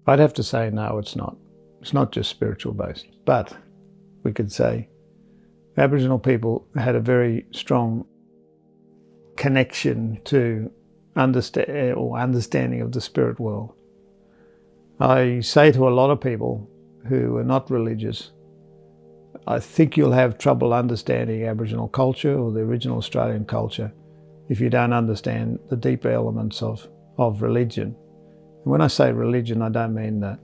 I'd have to say no, it's not. It's not just spiritual based. But we could say Aboriginal people had a very strong connection to understanding of the spirit world. I say to a lot of people who are not religious, I think you'll have trouble understanding Aboriginal culture or the original Australian culture if you don't understand the deeper elements of religion. And when I say religion, I don't mean the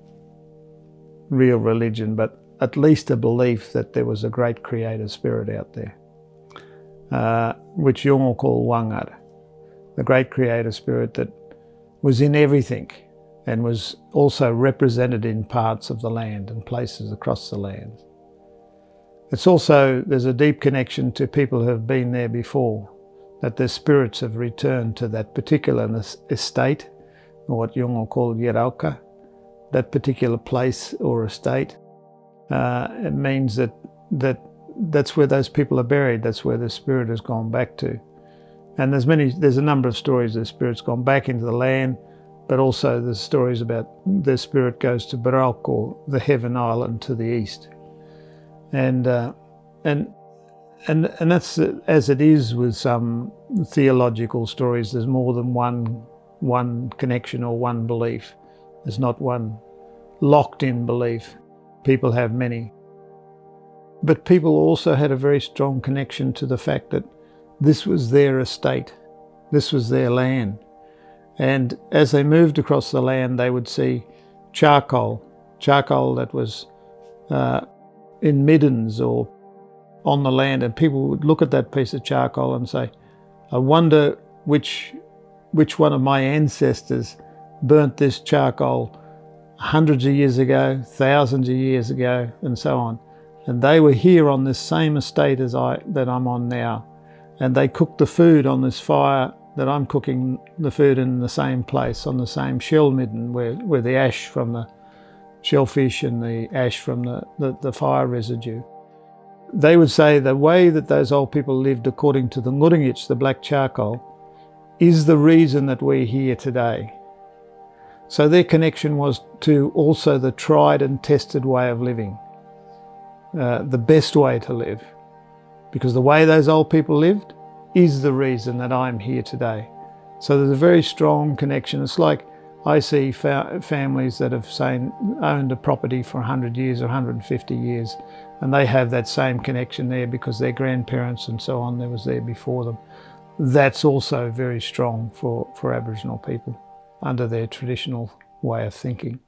real religion, but at least a belief that there was a great creator spirit out there, which Jung will call Wangar, the great creator spirit that was in everything and was also represented in parts of the land and places across the land. It's also, there's a deep connection to people who have been there before, that their spirits have returned to that particular estate, or what Jung will call Yerauka, that particular place or estate. It means that's where those people are buried, that's where the spirit has gone back to. And there's a number of stories the spirit's gone back into the land, but also there's stories about the spirit goes to Barak, or the heaven island to the east. And that's as it is with some theological stories. There's more than one connection or one belief. There's not one locked-in belief. People have many. But people also had a very strong connection to the fact that this was their estate, this was their land. And as they moved across the land, they would see charcoal that was in middens or on the land, and people would look at that piece of charcoal and say, I wonder which one of my ancestors burnt this charcoal hundreds of years ago, thousands of years ago, and so on. And they were here on this same estate that I'm on now. And they cooked the food on this fire that I'm cooking the food in the same place, on the same shell midden where the ash from the shellfish and the ash from the fire residue. They would say the way that those old people lived according to the nguringich, the black charcoal, is the reason that we're here today. So their connection was to also the tried and tested way of living, the best way to live. Because the way those old people lived is the reason that I'm here today. So there's a very strong connection. It's like I see families that have, say, owned a property for 100 years or 150 years, and they have that same connection there because their grandparents and so on, that was there before them. That's also very strong for Aboriginal people under their traditional way of thinking.